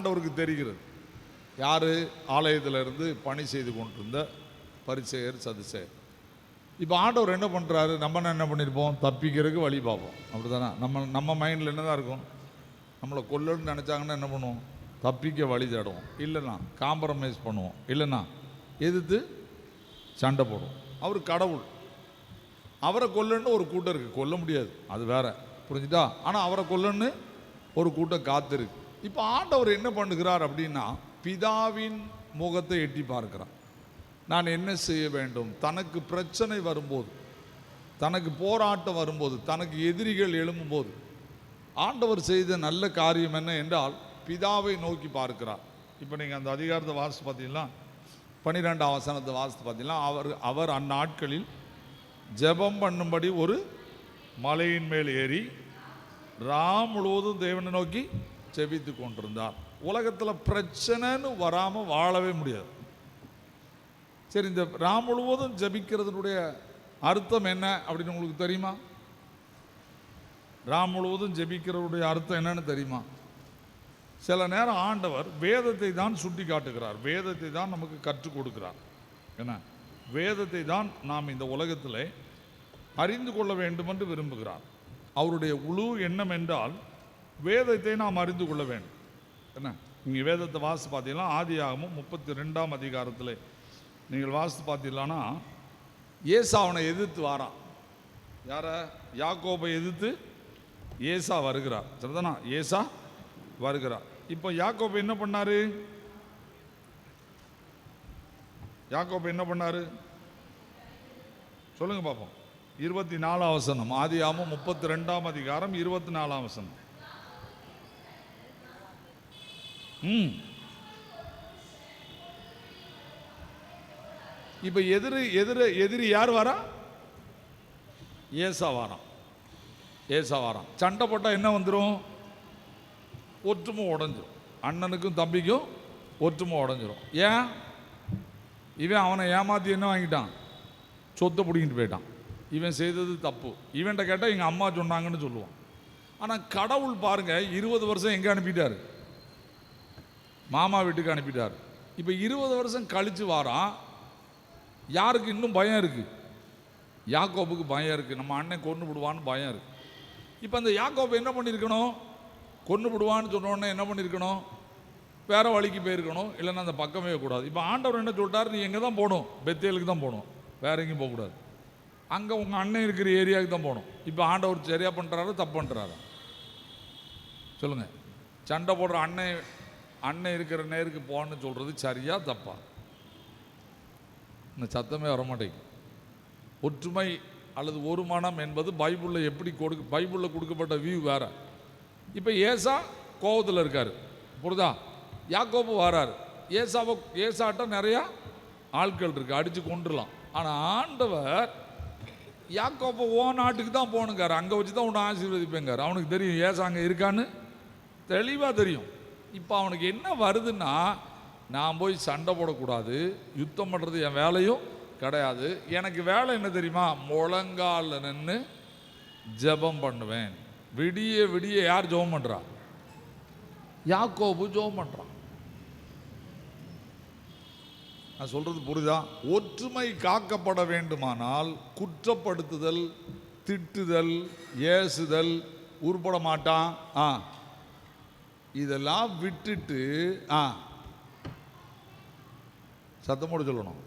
ஆண்டவருக்கு தெரிகிறது. யார்? ஆலயத்தில் இருந்து பணி செய்து கொண்டிருந்த பரிசேயர் சதுசேயர். இப்போ ஆண்டவர் என்ன பண்ணுறாரு? நம்ம என்ன பண்ணியிருப்போம்? தப்பிக்கிறதுக்கு வழி பார்ப்போம். அப்படி தானே? நம்ம மைண்டில் என்ன தான் இருக்கும்? நம்மளை கொல்லணும்னு நினச்சாங்கன்னா என்ன பண்ணுவோம்? தப்பிக்க வழி தேடுவோம். இல்லைன்னா காம்ப்ரமைஸ் பண்ணுவோம். இல்லைன்னா எதிர்த்து சண்டை போடுவோம். அவர் கடவுள். அவரை கொல்லணுன்னு ஒரு கூட்டம் இருக்குது. கொல்ல முடியாது, அது வேற, புரிஞ்சுட்டா? ஆனால் அவரை கொல்லணுன்னு ஒரு கூட்டம் காத்திருக்கு. இப்போ ஆண்டவர் என்ன பண்ணுகிறார் அப்படின்னா, பிதாவின் முகத்தை எட்டி பார்க்கிறார். நான் என்ன செய்ய வேண்டும்? தனக்கு பிரச்சனை வரும்போது, தனக்கு போராட்டம் வரும்போது, தனக்கு எதிரிகள் எழும்பும்போது ஆண்டவர் செய்த நல்ல காரியம் என்ன என்றால், பிதாவை நோக்கி பார்க்கிறார். இப்போ நீங்கள் அந்த அதிகாரத்தை வாசித்து பார்த்தீங்கன்னா, 12ஆம் வசனத்தை வாசித்து பார்த்தீங்கன்னா, அவர் அந்நாட்களில் ஜெபம் பண்ணும்படி ஒரு மலையின் மேல் ஏறி முழுவதும் தேவனை நோக்கி ஜெபித்து கொண்டிருந்தார். உலகத்தில் பிரச்சனைன்னு வராமல் வாழவே முடியாது. சரி, இந்த முழுவதும் ஜெபிக்கிறதுனுடைய அர்த்தம் என்ன அப்படின்னு உங்களுக்கு தெரியுமா? முழுவதும் ஜெபிக்கிறதுடைய அர்த்தம் என்னன்னு தெரியுமா? சில நேரம் ஆண்டவர் வேதத்தை தான் சுட்டி காட்டுகிறார். வேதத்தை தான் நமக்கு கற்றுக் கொடுக்கிறார். என்ன? வேதத்தை தான் நாம் இந்த உலகத்தில் அறிந்து கொள்ள வேண்டும் என்று விரும்புகிறார். அவருடைய முழு எண்ணம் என்றால் வேதத்தை நாம் அறிந்து கொள்ள வேண்டும். என்ன? நீங்கள் வேதத்தை வாசித்து பார்த்தீங்கன்னா, ஆதியாகமம் 32ஆம் அதிகாரத்தில் நீங்கள் வாசித்து பார்த்தீங்களான்னா, ஏசாவனை எதிர்த்து வாரான். யார? யாக்கோபை எதிர்த்து ஏசா வருகிறார். சரிதானா? ஏசா வருகிறார். இப்போ யாக்கோபு என்ன பண்ணாரு? யாக்கோபு என்ன பண்ணாரு சொல்லுங்க பார்ப்போம். 24ஆம் வசனம், ஆதியாகமம் 32ஆம் அதிகாரம் 24ஆம் வசனம். இப்ப எதிரி யார் வரா? ஏசா வாரான். ஏசா வாரான். சண்டை போட்டா என்ன வந்துடும்? ஒற்றுமை உடஞ்சிரும். அண்ணனுக்கும் தம்பிக்கும் ஒற்றுமை உடஞ்சிரும். ஏன்? இவன் அவனை ஏமாத்தி என்ன வாங்கிட்டான்? சொத்தை பிடிக்கிட்டு போயிட்டான். இவன் செய்தது தப்பு. இவன்கிட்ட கேட்டால் எங்கள் அம்மா சொன்னாங்கன்னு சொல்லுவான். ஆனால் கடவுள் பாருங்க, 20 வருஷம் எங்கே அனுப்பிட்டார்? மாமா வீட்டுக்கு அனுப்பிட்டார். இப்போ 20 வருஷம் கழித்து வாரான். யாருக்கு இன்னும் பயம் இருக்குது? யாக்கோபுக்கு பயம் இருக்குது. நம்ம அண்ணன் கொன்று விடுவான்னு பயம் இருக்குது. இப்போ அந்த யாக்கோபு என்ன பண்ணியிருக்கணும்? கொன்று விடுவான்னு சொன்னோடனே என்ன பண்ணியிருக்கணும்? வேற வழிக்கு போயிருக்கணும். இல்லைன்னா அந்த பக்கமே கூடாது. இப்போ ஆண்டவர் என்ன சொல்லிட்டார்? நீ எங்கே தான் போகணும்? பெத்தேலுக்கு தான் போகணும், வேற எங்கேயும் போகக்கூடாது. அங்கே உங்கள் அண்ணன் இருக்கிற ஏரியாவுக்கு தான் போகணும். இப்போ ஆண்டவர் சரியா பண்ணுறாரு, தப்பு பண்ணுறாரு? சொல்லுங்கள். சண்டை போடுற அண்ணன் இருக்கிற நேருக்கு போகணுன்னு சொல்கிறது சரியா தப்பா? இந்த சத்தமே வரமாட்டேங்குது. ஒற்றுமை அல்லது ஒரு மனம் என்பது பைபிளில் எப்படி பைபிளில் கொடுக்கப்பட்ட வியூ வேற. இப்போ ஏசா கோபத்தில் இருக்கார், புரியுதா? யாக்கோபு வராரு. ஏசாட்ட நிறையா ஆட்கள் இருக்கு, அடித்து கொண்டுலாம். ஆனால் ஆண்டவர் யாக்கோபு ஓ நாட்டுக்கு தான் போகணுங்கார். அங்கே வச்சு தான் உன்னை ஆசீர்வதிப்பேங்கார். அவனுக்கு தெரியும் ஏசா அங்கே இருக்கான்னு தெளிவாக தெரியும். இப்போ அவனுக்கு என்ன வருதுன்னா, நான் போய் சண்டை போடக்கூடாது, யுத்தம் பண்ணுறது என் வேலையும் கிடையாது. எனக்கு வேலை என்ன தெரியுமா? முழங்கால நின்று ஜெபம் பண்ணுவேன். விடிய விடிய யார் ஜெபம் பண்ணுறா? யாக்கோபு ஜெபம் பண்ணுறான். நான் சொல்றது புரியுதா? ஒற்றுமை காக்கப்பட வேண்டுமானால் குற்றப்படுத்துதல், திட்டுதல், ஏசுதல் உருப்பட மாட்டான். இதெல்லாம் விட்டுட்டு சத்தமோடு சொல்லணும்,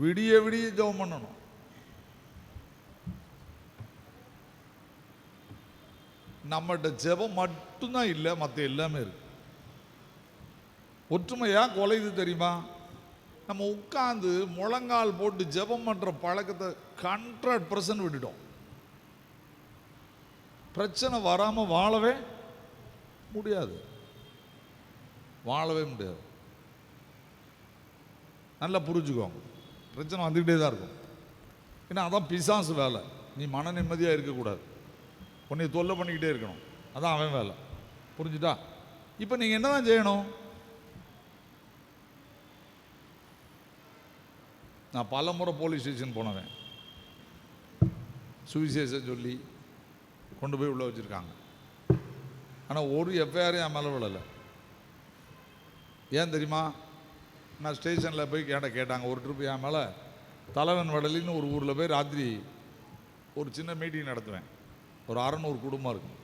விடிய விடிய ஜெபம் பண்ணணும். நம்மகிட்ட ஜெபம் மட்டும்தான் இல்லை, மற்ற எல்லாமே இருக்கு. ஒற்றுமை ஏன் கொலைது தெரியுமா? நம்ம உட்காந்து முழங்கால் போட்டு ஜெபம் பண்ணுற பழக்கத்தை 100% விட்டுட்டோம். பிரச்சனை வராமல் வாழவே முடியாது, வாழவே முடியாது. நல்லா புரிஞ்சுக்கோங்க. பிரச்சனை வந்துக்கிட்டே தான் இருக்கும். ஏன்னா அதான் பிசாசு வேலை. நீ மன நிம்மதியாக இருக்கக்கூடாது, உன்னை தொல்லை பண்ணிக்கிட்டே இருக்கணும், அதான் அவன் வேலை. புரிஞ்சுதா? இப்போ நீங்கள் என்ன தான் செய்யணும்? நான் பல முறை போலீஸ் ஸ்டேஷன் போனவன், சுவிசேஷம் சொல்லி கொண்டு போய் உள்ளே வச்சுருக்காங்க. ஆனால் ஒரு எஃப்ஐஆர் என் மேலே விழலை. ஏன் தெரியுமா? நான் ஸ்டேஷனில் போய் கேட்டாங்க ஒரு ட்ரிப் என் மேலே தலைவன் வடலின்னு ஒரு ஊரில் போய் ராத்திரி ஒரு சின்ன மீட்டிங் நடத்துவேன். ஒரு 600 குடும்பம் இருக்கும்.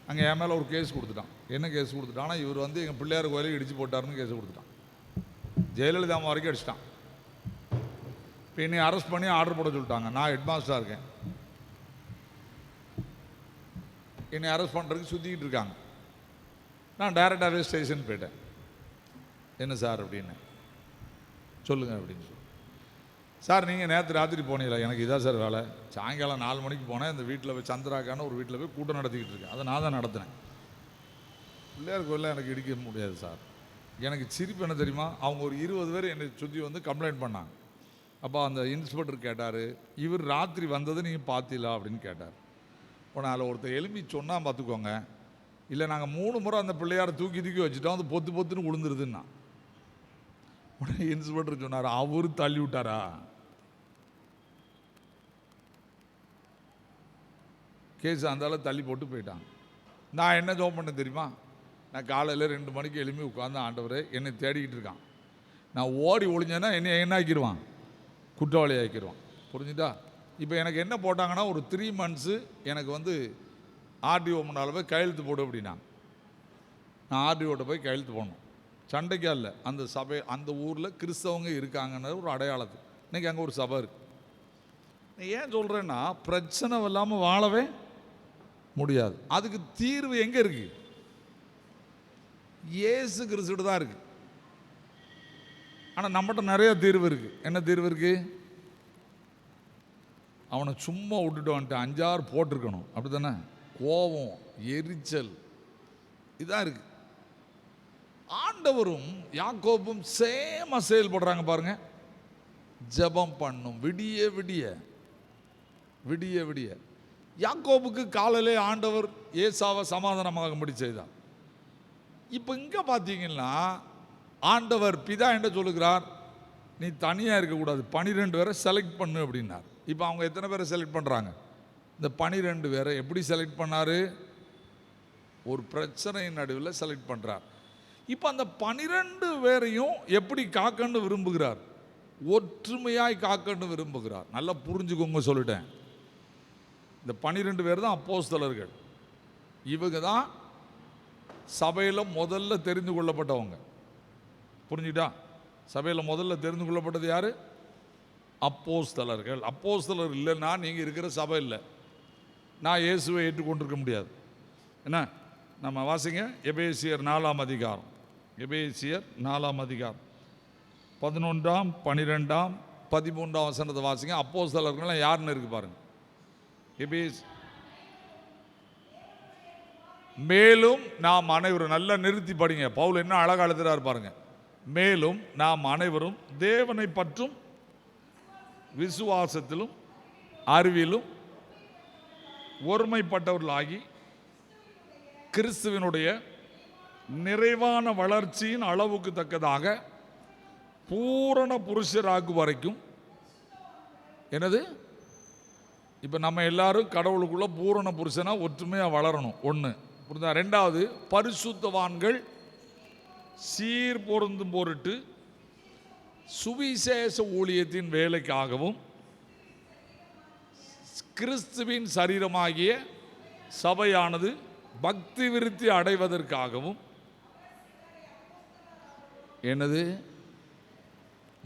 அங்கே என் மேலே ஒரு கேஸ் கொடுத்துட்டான். என்ன கேஸ் கொடுத்துட்டான்னா, இவர் வந்து எங்கள் பிள்ளையார் கோயிலை இடித்து போட்டாருன்னு கேஸ் கொடுத்துட்டான். ஜெயலலிதா அம்மா வரைக்கும் அடிச்சிட்டான். இப்போ என்னை அரெஸ்ட் பண்ணி ஆர்டர் போட சொல்லிட்டாங்க. நான் ஹெட்மாஸ்டராக இருக்கேன். என்னை அரெஸ்ட் பண்ணுறதுக்கு சுற்றிக்கிட்டு இருக்காங்க. நான் டைரக்டாகவே ஸ்டேஷன் போயிட்டேன். என்ன சார் அப்படின்னு. சொல்லுங்கள் அப்படின்னு சொல்லி, சார் நீங்கள் நேற்று ராத்திரி போனீங்களா? எனக்கு இதான் சார் வேலை. சாயங்காலம் 4 மணிக்கு போனேன். இந்த வீட்டில் போய் சந்திராக்கான ஒரு வீட்டில் போய் கூட்டம் நடத்திக்கிட்டு இருக்கேன். அதை நான் தான் நடத்தினேன். பிள்ளையார் கோயிலில் எனக்கு இடிக்க முடியாது சார். எனக்கு சிரிப்பு என்ன தெரியுமா? அவங்க ஒரு 20 பேர் என்னை சுற்றி வந்து கம்ப்ளைண்ட் பண்ணாங்க. அப்போ அந்த இன்ஸ்பெக்டர் கேட்டார், இவர் ராத்திரி வந்ததை நீங்கள் பார்த்தீங்களா அப்படின்னு கேட்டார். உடனே அதில் ஒருத்தர் எழுப்பி சொன்னால் பார்த்துக்கோங்க, இல்லை நாங்கள் 3 முறை அந்த பிள்ளையாரை தூக்கி வச்சுட்டோம், அது பொத்துன்னு விழுந்துருதுன்னா. உடனே இன்ஸ்பெக்டர் சொன்னார், அவரு தள்ளி விட்டாரா? கேஸ் அந்தால தள்ளி போட்டு போயிட்டாங்க. நான் என்ன ஜோம் பண்ண தெரியுமா? நான் காலையில் 2 மணிக்கு எழுப்பி உட்காந்து, ஆண்டவரே என்னை தேடிக்கிட்டு இருக்கான், நான் ஓடி ஒளிஞ்சேன்னா என்னை என்ன ஆக்கிடுவான்? குற்றவாளி ஆக்கிடுவான். புரிஞ்சுட்டா? இப்போ எனக்கு என்ன போட்டாங்கன்னா, ஒரு 3 months எனக்கு வந்து ஆர்டிஓ முன்னால் போய் கையெழுத்து போடு அப்படின்னாங்க. நான் ஆர்டிஓட்ட போய் கையெழுத்து போடணும். சண்டைக்கா இல்லை, அந்த சபை அந்த ஊரில் கிறிஸ்தவங்க இருக்காங்கன்னு ஒரு அடையாளத்து. இன்றைக்கி அங்கே ஒரு சபை இருக்குது. ஏன் சொல்கிறேன்னா, பிரச்சனை இல்லாமல் வாழவே முடியாது. அதுக்கு தீர்வு எங்கே இருக்குது? இயேசு கிறிஸ்துவிட தான் இருக்குது. ஆனால் நம்மகிட்ட நிறைய தீர்வு இருக்குது. என்ன தீர்வு இருக்குது? அவனை சும்மா விட்டுட்டு வந்துட்டு 5-6 போட்டிருக்கணும், அப்படி தானே? கோபம், எரிச்சல், இதான் இருக்குது. ஆண்டவரும் யாக்கோபும் சேமா செயல்படுறாங்க பாருங்க. ஜெபம் பண்ணும் விடிய விடிய விடிய விடிய. யாக்கோபுக்கு காலையிலே ஆண்டவர் ஏசாவை சமாதானமாகும்படி செய்தார். இப்போ இங்கே பார்த்தீங்கன்னா, ஆண்டவர் பிதா என்ன சொல்லுகிறார்? நீ தனியாக இருக்கக்கூடாது, 12 பேரை செலக்ட் பண்ணு அப்படின்னார். இப்போ அவங்க எத்தனை பேரை செலக்ட் பண்ணுறாங்க? இந்த 12 பேரை எப்படி செலக்ட் பண்ணார்? ஒரு பிரச்சனையின் நடுவில் செலக்ட் பண்ணுறார். இப்போ அந்த 12 பேரையும் எப்படி காக்கன்னு விரும்புகிறார்? ஒற்றுமையாய் காக்கன்னு விரும்புகிறார். நல்லா புரிஞ்சுக்கோங்க, சொல்லிட்டேன். இந்த 12 பேர் தான் அப்போஸ்தலர்கள். இவங்க தான் சபையில் முதல்ல தெரிந்து கொள்ளப்பட்டவங்க. புரிஞ்சுட்டா? சபையில் முதல்ல தெரிந்து கொள்ளப்பட்டது யார்? அப்போஸ்தலர்கள். அப்போஸ்தலர் இல்லைன்னா நீங்கள் இருக்கிற சபை இல்லை. நான் இயேசுவை ஏற்றுக்கொண்டிருக்க முடியாது. என்ன? நம்ம வாசிங்க, எபேசியர் 4ஆம் அதிகாரம். எபேசியர் 4ஆம் அதிகாரம் 11, 12, 13 வசனத்தை வாசிங்க. அப்போஸ்தலர்கள் யாருன்னு இருக்கு பாருங்க. மேலும் நாம் அனைவரும், நல்லா நிறுத்தி படிங்க. பவுல் என்ன அழகா எழுதுறாரு பாருங்க. மேலும் நாம் அனைவரும் தேவனை பற்றும் விசுவாசத்திலும் அறிவிலும் ஒருமைப்பட்டவர்களாகி கிறிஸ்துவினுடைய நிறைவான வளர்ச்சியின் அளவுக்கு தக்கதாக பூரண புருஷராகு வரைக்கும். என்னது? இப்போ நம்ம எல்லாரும் கடவுளுக்குள்ள பூரண புருஷனா ஒற்றுமையாக வளரணும். 1 புரிந்தா? 2வது, பரிசுத்தவான்கள் சீர் பொருந்தும் பொருட்டு சுவிசேஷ ஊழியத்தின் வேலைக்காகவும் கிறிஸ்துவின் சரீரமாகிய சபையானது பக்தி விருத்தி அடைவதற்காகவும். என்னது?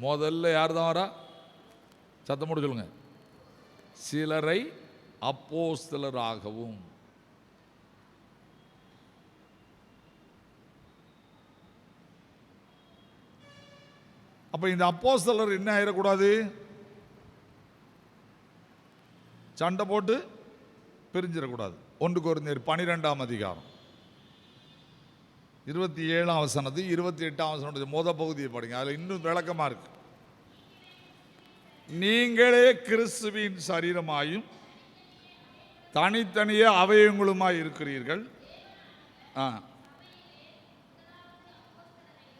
முதல்ல யார் தான் வரா? சத்தம் போட்டு சொல்லுங்க. சிலரை அப்போஸ்தலராகவும். அப்ப இந்த அப்போஸ்தலர் என்ன ஆயிடக்கூடாது? சண்டை போட்டு பிரிஞ்சிடக்கூடாது. 1 கொரிந்தியர் 12ஆம் அதிகாரம் 27ஆம் வசனத்து 28ஆம் வசனத்துடைய முதல் பகுதியை படிங்க. அதில் இன்னும் விளக்கமா இருக்கு. நீங்களே கிறிஸ்துவின் சரீரமாயும் தனித்தனியே அவயவங்களுமாய் இருக்கிறீர்கள்.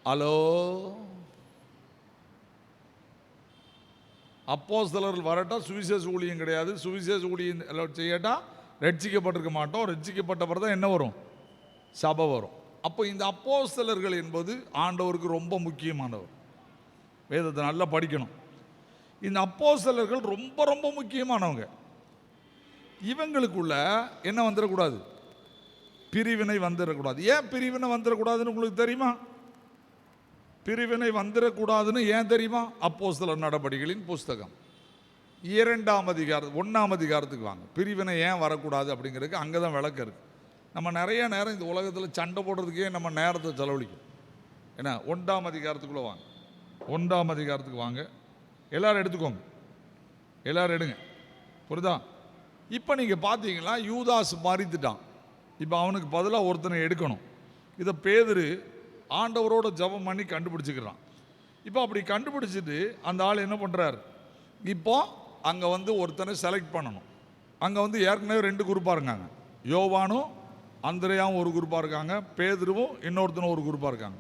ஹலோ, அப்போஸ்தலர்கள் வரட்டா சுவிசேஷ ஊழியம் கிடையாது. சுவிசேஷ ஊழியம் செய்யட்டா ரட்சிக்கப்பட்டிருக்க மாட்டோம். ரட்சிக்கப்பட்ட பிறகு தான் என்ன வரும்? சபை வரும். அப்போ இந்த அப்போஸ்தலர்கள் என்பது ஆண்டவருக்கு ரொம்ப முக்கியமானவர். வேதத்தை நல்லா படிக்கணும். இந்த அப்போஸ்தலர்கள் ரொம்ப ரொம்ப முக்கியமானவங்க. இவங்களுக்குள்ள என்ன வந்துடக்கூடாது? பிரிவினை வந்துடக்கூடாது. ஏன் பிரிவினை வந்துடக்கூடாதுன்னு உங்களுக்கு தெரியுமா? பிரிவினை வந்துடக்கூடாதுன்னு ஏன் தெரியுமா? அப்போஸ்தலர் நடபடிகளின் புஸ்தகம் 2ஆம் அதிகாரம் 1ஆம் அதிகாரத்துக்கு வாங்க. பிரிவினை ஏன் வரக்கூடாது அப்படிங்கிறதுக்கு அங்கே தான் விளக்கம் இருக்குது. நம்ம நிறைய நேரம் இந்த உலகத்தில் சண்டை போடுறதுக்கே நம்ம நேரத்தை செலவழிக்கும். ஏன்னா 1ஆம் அதிகாரத்துக்குள்ளே வாங்க. 1ஆம் அதிகாரத்துக்கு வாங்க. எல்லாரும் எடுத்துக்கோங்க, எல்லாரும் எடுங்க. புரியுதா? இப்போ நீங்கள் பார்த்தீங்கன்னா யூதாஸ் மரித்துட்டான். இப்போ அவனுக்கு பதிலாக ஒருத்தனை எடுக்கணும். இதை பேதுரு ஆண்டவரோட ஜெபம் பண்ணி கண்டுபிடிச்சிக்கிறான். இப்போ அப்படி கண்டுபிடிச்சிட்டு அந்த ஆள் என்ன பண்ணுறார்? இப்போ அங்கே வந்து ஒருத்தனை செலக்ட் பண்ணணும். அங்கே வந்து ஏற்கனவே 2 குரூப்பாக இருக்காங்க. யோவானும் அந்திரேயாவும் ஒரு குரூப்பாக இருக்காங்க, பேதுருவும் இன்னொருத்தனும் ஒரு குரூப்பாக இருக்காங்க.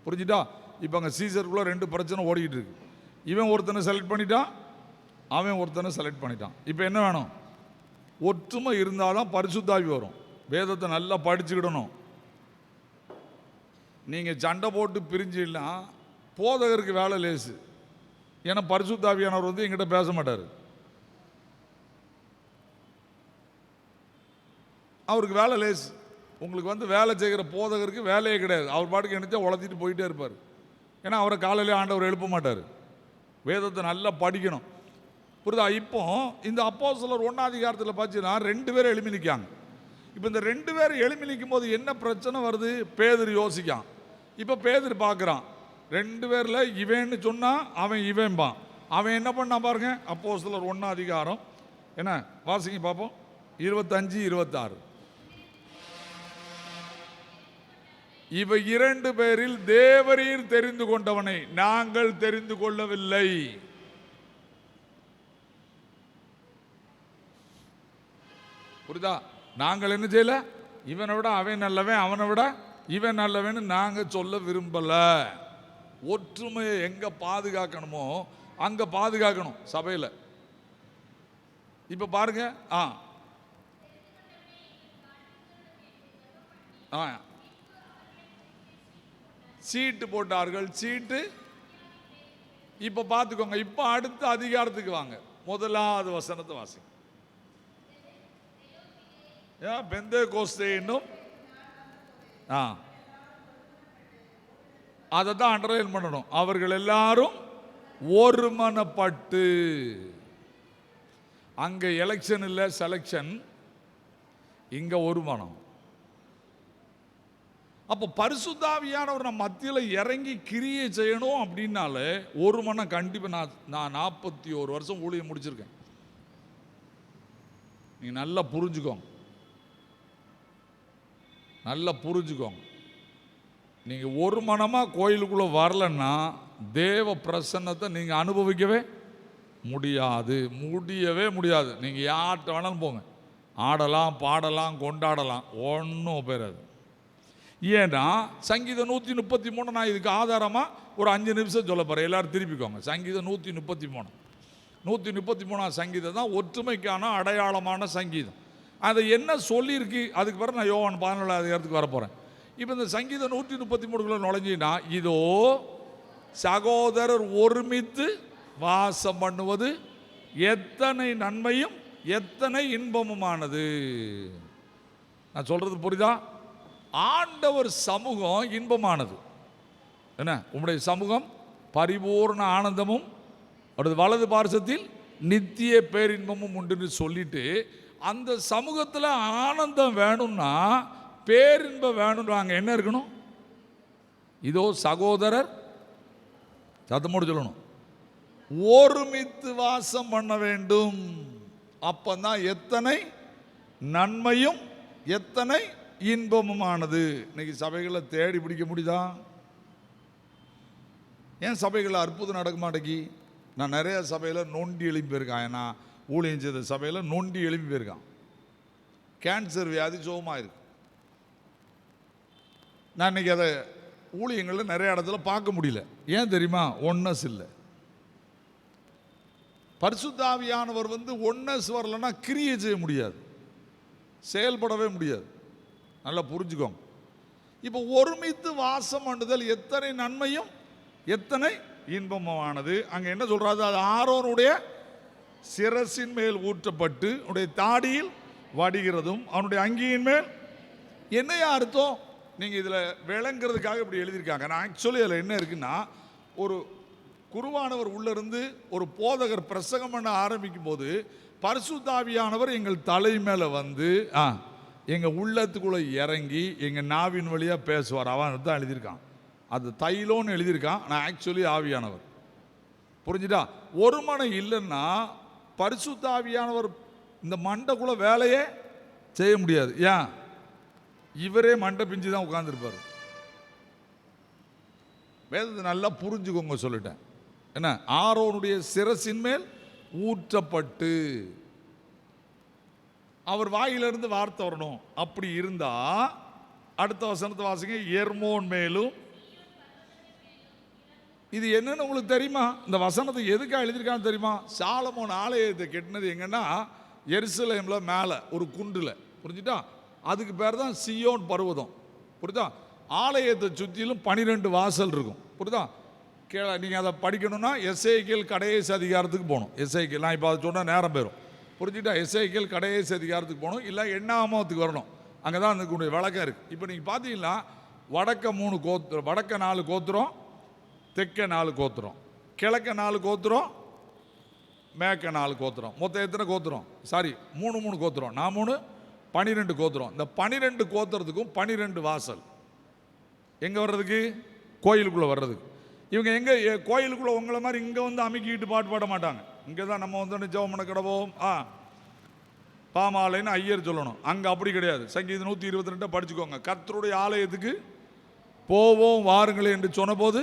புரிஞ்சுட்டா? இப்போ அங்கே சீசருக்குள்ளே 2 பிரச்சனை ஓடிக்கிட்டு இருக்கு. இவன் ஒருத்தனை செலக்ட் பண்ணிட்டான், அவன் ஒருத்தனை செலக்ட் பண்ணிட்டான். இப்போ என்ன வேணும்? ஒற்றுமை இருந்தாலும் பரிசுத்தாவி வரும். வேதத்தை நல்லா படிச்சுக்கிடணும். நீங்கள் சண்டை போட்டு பிரிஞ்சிடலாம், போதகருக்கு வேலை லேசு. ஏன்னா பரிசுத்தாவியானவர் வந்து எங்கிட்ட பேச மாட்டார். அவருக்கு வேலை லேசு. உங்களுக்கு வந்து வேலை செய்கிற போதகருக்கு வேலையே கிடையாது. அவர் பாட்டுக்கு நினைச்சா உளத்திட்டு போயிட்டே இருப்பார். ஏன்னா அவரை காலையிலே ஆண்டவர் எழுப்ப மாட்டார். வேதத்தை நல்லா படிக்கணும். புரியுதா? இப்போ இந்த அப்போஸ்தலர் 1ஆம் அதிகாரத்தில் பார்த்தீங்கன்னா 2 பேர் எழுப்பி நிற்காங்க. இப்போ இந்த 2 பேர் எழுப்பி நிற்கும் போது என்ன பிரச்சனை வருது? பேதுரு யோசிக்கான். இப்போ பேதுரு பார்க்குறான், 2 பேரில் இவன்னு சொன்னால் அவன் இவன்பான். அவன் என்ன பண்ணான் பாருங்க. அப்போஸ்தலர் 1ஆம் அதிகாரம் என்ன வாசிங்க பார்ப்போம். 25, 26. இவ 2 பேரில் தேவரீர் தெரிந்து கொண்டவனை நாங்கள் தெரிந்து கொள்ளவில்லை. புரியுதா? நாங்கள் என்ன செய்யல? இவனை விட அவன் நல்லவன், அவனை விட இவன் நல்லவன் நாங்கள் சொல்ல விரும்பல. ஒற்றுமையை எங்க பாதுகாக்கணுமோ அங்க பாதுகாக்கணும் சபையில். இப்ப பாருங்க, சீட்டு போட்டார்கள். சீட்டு இப்ப பார்த்துக்கோங்க. இப்ப அடுத்த அதிகாரத்துக்கு வாங்க. 1வது வசனத்தை வாசிங்க. பெந்தேகோஸ்தே என்னும் அதை தான் அண்டர்லைன் பண்ணணும். அவர்கள் எல்லாரும் ஒருமனப்பட்டு. அங்க எலெக்ஷன் இல்லை, செலக்ஷன். இங்க ஒருமனம். அப்போ பரிசுத்தாவியானவர் நம்ம மத்தியில் இறங்கி கிரியை செய்யணும் அப்படின்னாலே ஒரு மனம் கண்டிப்பாக. நான் 41 வருஷம் ஊழியம் முடிச்சிருக்கேன். நீங்க நல்லா புரிஞ்சுக்கோங்க, நல்லா புரிஞ்சுக்கோங்க. நீங்க ஒரு மனமா கோயிலுக்குள்ள வரலன்னா தேவ பிரசன்னத்தை நீங்க அனுபவிக்கவே முடியாது, முடியவே முடியாது. நீங்க யார்கிட்ட வேணாலும் போங்க, ஆடலாம், பாடலாம், கொண்டாடலாம், ஒன்றும் பேராது. ஏன்னா சங்கீதம் 133 நான் இதுக்கு ஆதாரமாக ஒரு 5 நிமிஷம் சொல்ல போகிறேன். எல்லாரும் திருப்பிக்கோங்க. சங்கீதம் 133 சங்கீதம் தான் ஒற்றுமைக்கான அடையாளமான சங்கீதம். அதை என்ன சொல்லியிருக்கு அதுக்கு பிறகு நான் யோவான் 14ஆம் அதிகாரத்துக்கு வர போகிறேன். இப்போ இந்த சங்கீதம் 133 நுழைஞ்சின்னா, இதோ சகோதரர் ஒருமித்து வாசம் பண்ணுவது எத்தனை நன்மையும் எத்தனை இன்பமுமானது. நான் சொல்றது புரியுதா? ஆண்டவர் சமூகம் இன்பமானது. என்ன? உம்முடைய சமூகம் பரிபூர்ண ஆனந்தமும் அவரது வலது பார்சத்தில் நித்திய பேரின்பமும் உண்டுன்னு சொல்லிட்டு, அந்த சமூகத்தில் ஆனந்தம் வேணும்னா பேரின்பம் வேணும்னாங்க என்ன இருக்கணும்? இதோ சகோதரர், சத்தமோடு சொல்லணும், ஒருமித்து வாசம் பண்ண வேண்டும். அப்பதான் எத்தனை நன்மையும் எத்தனை இன்பமுமானது. இன்னைக்கு சபைகளில் தேடி பிடிக்க முடியுதா? ஏன் சபைகளில் அற்புதம் நடக்க மாட்டேங்கி? நான் நிறைய சபையில் நொண்டி எழுப்பி போயிருக்கான். நான் ஊழியம் செய்த சபையில் நொண்டி எழுப்பி போயிருக்கான். கேன்சர் வியாதி சுகமாக இருக்கு. நான் இன்னைக்கு அதை ஊழியங்களில் நிறைய இடத்துல பார்க்க முடியல. ஏன் தெரியுமா? ஒன்னஸ் இல்லை. பரிசுத்தாவியானவர் ஒன்னஸ் வரலன்னா கிரியை செய்ய முடியாது, செயல்படவே முடியாது. நல்லா புரிஞ்சுக்கோங்க. இப்போ ஒருமித்து வாசம் பண்ணுதல் எத்தனை நன்மையும் எத்தனை இன்பமானது. அங்கே என்ன சொல்றாரு? அது ஆரோனுடைய சிரசின் மேல் ஊற்றப்பட்டு உடைய தாடியில் வடிகிறதும் அவனுடைய அங்கியின் மேல். என்னையா அர்த்தம்? நீங்கள் இதில் விளங்குறதுக்காக இப்படி எழுதியிருக்காங்க. நான் ஆக்சுவலி அதில் என்ன இருக்குன்னா, ஒரு குருவானவர் உள்ளிருந்து ஒரு போதகர் பிரசங்கம் பண்ண ஆரம்பிக்கும் போது பரிசுத்த ஆவியானவர் எங்கள் தலை மேலே வந்து எங்கள் உள்ளத்துக்குள்ளே இறங்கி எங்கள் நாவின் வழியாக பேசுவார். அவன் தான் எழுதியிருக்கான். அது தைலோன்னு எழுதியிருக்கான். நான் ஆக்சுவலி ஆவியானவர். புரிஞ்சுட்டா? ஒரு மனம் இல்லைன்னா பரிசுத்த ஆவியானவர் இந்த மண்டைக்குள்ள வேலையே செய்ய முடியாது. ஏன்? இவரே மண்டை பிஞ்சு தான் உட்கார்ந்துருப்பார். வேதத்தை நல்லா புரிஞ்சுக்கோங்க சொல்லிட்டேன். என்ன? ஆரோனுடைய சிரசின் மேல் ஊற்றப்பட்டு அவர் வாயிலிருந்து வார்த்தை வரணும். அப்படி இருந்தா அடுத்த வசனத்தை வாசிங்க. எர்மோன் மேலும். இது என்னன்னு உங்களுக்கு தெரியுமா? இந்த வசனத்தை எதுக்காக எழுதியிருக்கான்னு தெரியுமா? சாலமோன் ஆலயத்தை கட்டினது எங்கன்னா எருசலேம்ல மேலே ஒரு குண்டுல. புரிஞ்சுட்டா? அதுக்கு பேர் தான் சியோன் பர்வதம். புரியுதா? ஆலயத்தை சுற்றிலும் 12 வாசல் இருக்கும். புரியுதா? நீங்கள் அதை படிக்கணும்னா எஸ்ஐகேல் கடைசி அதிகாரத்துக்கு போகணும். எஸ்ஐகேல் நான் இப்போ அதை சொன்னால் நேரம் போயிடும். புரிஞ்சுட்டா? எஸ்ஐகேல் கடைசி அதிகாரத்துக்கு போகணும். இல்லை எண்ணாமத்துக்கு வரணும். அங்கே தான் அதுக்குடைய விளக்கம் இருக்குது. இப்போ நீங்கள் பார்த்தீங்கன்னா வடக்க 3 கோத்திரம், வடக்க 4 கோத்திரம், தெற்க 4 கோத்திரம், கிழக்க 4 கோத்திரம், மேற்க 4 கோத்திரம். மொத்தம் எத்தனை கோத்திரம்? சாரி, 3 கோத்திரம். நான் 3, 12 கோத்திரம். இந்த 12 கோத்திரத்துக்கும் 12 வாசல். எங்கே வர்றதுக்கு? கோயிலுக்குள்ளே வர்றதுக்கு. இவங்க எங்கே கோயிலுக்குள்ளே உங்களை மாதிரி இங்கே வந்து அமைக்கிட்டு பாட்டு பாட மாட்டாங்க. இங்கே தான் நம்ம வந்து ஜெபம் பண்ண கிடவோம் பாமாலைன்னு ஐயர் சொல்லணும். அங்கே அப்படி கிடையாது. சங்கீதம் 122 படிச்சுக்கோங்க. கர்த்தருடைய ஆலயத்துக்கு போவோம் வாருங்களே என்று சொன்னபோது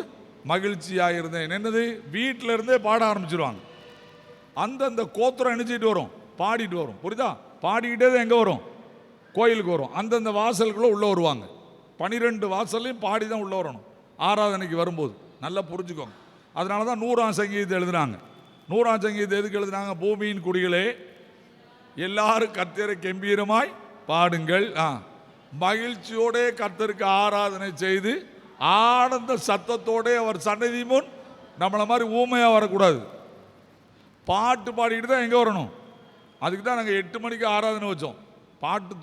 மகிழ்ச்சியாக இருந்தேன். என்னது? வீட்டில் இருந்தே பாட ஆரம்பிச்சிருவாங்க. அந்தந்த கோத்திரம் நினைச்சிட்டு வரும், பாடிட்டு வரும். புரியுதா? பாடிக்கிட்டே தான் எங்கே வரும்? கோயிலுக்கு வரும். அந்தந்த வாசலுக்குள்ளே உள்ளே வருவாங்க. 12 வாசல்லையும் பாடி தான் உள்ளே வரணும் ஆராதனைக்கு வரும்போது. நல்லா புரிஞ்சுக்கோங்க. அதனால தான் 100ஆம் சங்கீதத்தை எழுதுனாங்க. 100ஆம் சங்கீதத்தை எதுக்கு எழுதுனாங்க? பூமியின் குடிகளே எல்லாரும் கர்த்தரை கம்பீரமாய் பாடுங்கள், மகிழ்ச்சியோட கர்த்தருக்கு ஆராதனை செய்து ஆனந்த சத்தத்தோட அவர் சன்னதி முன். நம்மளை மாதிரி ஊமையாக வரக்கூடாது. பாட்டு பாடிக்கிட்டு தான் எங்கே வரணும்? அதுக்கு தான் நாங்கள் 8 மணிக்கு ஆராதனை வச்சோம். பாட்டு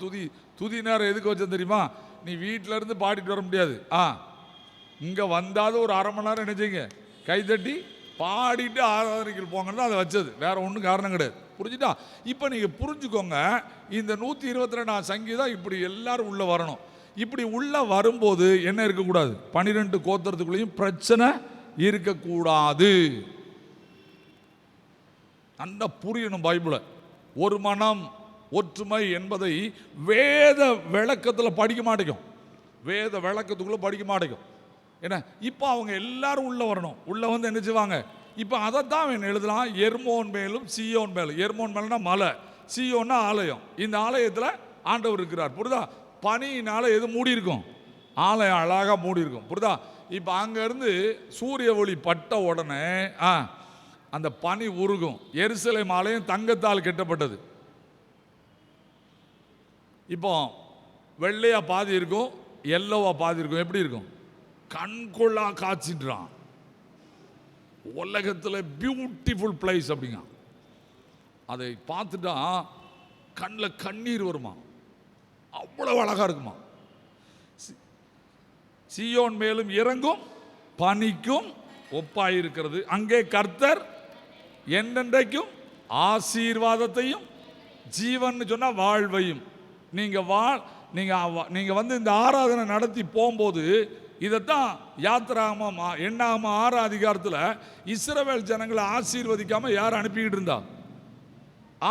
துதி நேரம் எதுக்கு வச்சோம் தெரியுமா? நீ வீட்டில் இருந்து பாடிட்டு வர முடியாது. இங்கே வந்தாது ஒரு அரை மணி நேரம் நினைச்சிங்க கைத்தட்டி பாடிட்டு ஆராதனைக்கு போங்கன்னா அதை வச்சது. வேற ஒன்றும் காரணம் கிடையாது. புரிஞ்சுட்டா? இப்போ நீங்கள் புரிஞ்சுக்கோங்க. இந்த 122ஆம் சங்கீதம் இப்படி எல்லாரும் உள்ளே வரணும். இப்படி உள்ள வரும்போது என்ன இருக்கக்கூடாது? 12 கோத்திரத்துக்குள்ளேயும் பிரச்சனை இருக்கக்கூடாது. நல்லா புரியணும் பைபிளை. ஒரு மனம் ஒற்றுமை என்பதை வேத விளக்கத்தில் படிக்க மாட்டேங்கும். வேத விளக்கத்துக்குள்ளே படிக்க மாட்டேங்கும். என்ன? இப்போ அவங்க எல்லாரும் உள்ள வரணும். உள்ள வந்து என்ன செய்வாங்க? இப்போ அதைத்தான் எழுதலாம். எர்மோன் மேலும் சியோன் மேலும். எர்மோன் மேலும்னா மலை, சியோன்னா ஆலயம். இந்த ஆலயத்தில் ஆண்டவர் இருக்கிறார். புரியுதா? பனியினால எது மூடி இருக்கும்? ஆலயம் அழகாக மூடி இருக்கும். புரியுதா? இப்போ அங்கேருந்து சூரிய ஒளி பட்ட உடனே அந்த பனி உருகும். எருசலேம் ஆலயம் தங்கத்தால் கட்டப்பட்டது. இப்போ வெள்ளையா பாதி இருக்கும், எல்லோவா பாதி இருக்கும். எப்படி இருக்கும்? கண்கொள்ளா காட்சின்றான். உலகத்தில் பியூட்டிஃபுல் பிளேஸ் அப்படிங்க. அதை பார்த்துட்டா கண்ணில் கண்ணீர் வருமா, அவ்வளவு அழகா இருக்குமா. சியோன் மேலும் இறங்கும் பனிக்கும் ஒப்பாயிருக்கிறது. அங்கே கர்த்தர் என்றென்றைக்கும் ஆசீர்வாதத்தையும் ஜீவன் சொன்னா வாழ்வையும். நீங்க வந்து இந்த ஆராதனை நடத்தி போகும்போது இதைத்தான் யாத்திராகமம் 8ஆம் அதிகாரத்தில் இஸ்ரவேல் ஜனங்களை ஆசீர்வதிக்காம யார் அனுப்பிக்கிட்டு இருந்தா?